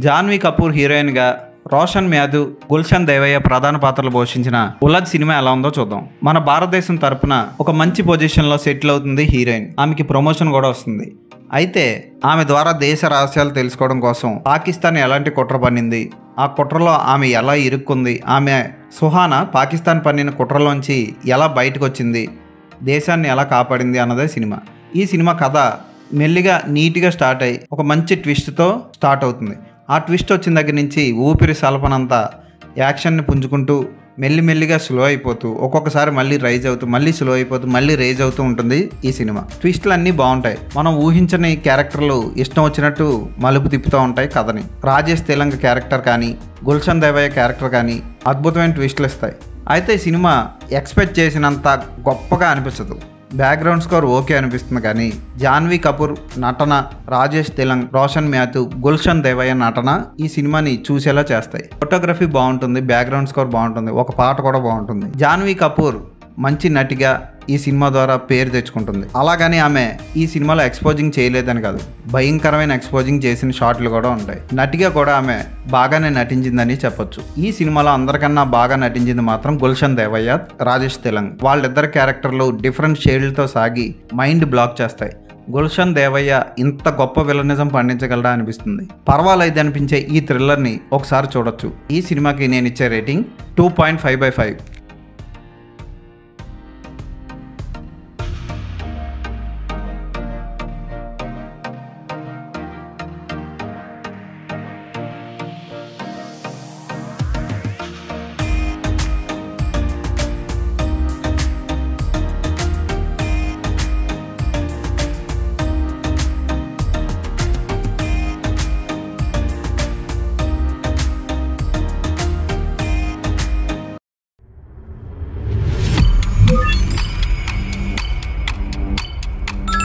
జాన్వీ కపూర్ హీరోయిన్గా, రోషన్ మాథ్యూ, గుల్షన్ దేవయ్య ప్రధాన పాత్రలు పోషించిన ఉలగ్ సినిమా ఎలా ఉందో చూద్దాం. మన భారతదేశం తరపున ఒక మంచి పొజిషన్లో సెటిల్ అవుతుంది హీరోయిన్. ఆమెకి ప్రమోషన్ కూడా వస్తుంది. అయితే ఆమె ద్వారా దేశ రహస్యాలు తెలుసుకోవడం కోసం పాకిస్తాన్ ఎలాంటి కుట్ర పన్నింది, ఆ కుట్రలో ఆమె ఎలా ఇరుక్కుంది, ఆమె సుహానా పాకిస్తాన్ పన్నిన కుట్రలోంచి ఎలా బయటకు వచ్చింది, దేశాన్ని ఎలా కాపాడింది అన్నదే సినిమా. ఈ సినిమా కథ మెల్లిగా నీట్గా స్టార్ట్ అయ్యి ఒక మంచి ట్విస్ట్తో స్టార్ట్ అవుతుంది. ఆ ట్విస్ట్ వచ్చిన దగ్గర నుంచి ఊపిరి సలపనంతా యాక్షన్ని పుంజుకుంటూ మెల్లిమెల్లిగా స్లో అయిపోతూ ఒక్కొక్కసారి మళ్ళీ రైజ్ అవుతూ మళ్ళీ స్లో అయిపోతూ మళ్ళీ రైజ్ అవుతూ ఉంటుంది ఈ సినిమా. ట్విస్టులు అన్నీ బాగుంటాయి. మనం ఊహించని క్యారెక్టర్లు ఇష్టం వచ్చినట్టు మలుపు తిప్పుతూ ఉంటాయి కథని. రాజేష్ తెలంగ క్యారెక్టర్ కానీ, గుల్షన్ దేవయ్య క్యారెక్టర్ కానీ అద్భుతమైన ట్విస్టులు ఇస్తాయి. అయితే ఈ సినిమా ఎక్స్పెక్ట్ చేసినంత గొప్పగా అనిపించదు. బ్యాక్గ్రౌండ్ స్కోర్ ఓకే అనిపిస్తుంది కానీ జాన్వీ కపూర్ నటన, రాజేష్ తెలంగ్, రోషన్ మాథ్యూ, గుల్షన్ దేవయ్య నటన ఈ సినిమాని చూసేలా చేస్తాయి. ఫోటోగ్రఫీ బాగుంటుంది, బ్యాక్గ్రౌండ్ స్కోర్ బాగుంటుంది, ఒక పాట కూడా బాగుంటుంది. జాన్వీ కపూర్ మంచి నటిగా ఈ సినిమా ద్వారా పేరు తెచ్చుకుంటుంది. అలాగని ఆమె ఈ సినిమాలో ఎక్స్పోజింగ్ చేయలేదని కాదు, భయంకరమైన ఎక్స్పోజింగ్ చేసిన షాట్లు కూడా ఉంటాయి. నటిగా కూడా ఆమె బాగానే నటించిందని చెప్పొచ్చు. ఈ సినిమాలో అందరికన్నా బాగా నటించింది మాత్రం గుల్షన్ దేవయ్య, రాజేష్ తెలంగ్. వాళ్ళిద్దరు క్యారెక్టర్లు డిఫరెంట్ షేడ్లతో సాగి మైండ్ బ్లాక్ చేస్తాయి. గుల్షన్ దేవయ్య ఇంత గొప్ప విలనిజం పండించగలడా అనిపిస్తుంది. పర్వాలేదు అనిపించే ఈ థ్రిల్లర్ని ఒకసారి చూడొచ్చు. ఈ సినిమాకి నేను ఇచ్చే రేటింగ్ 2.5/5.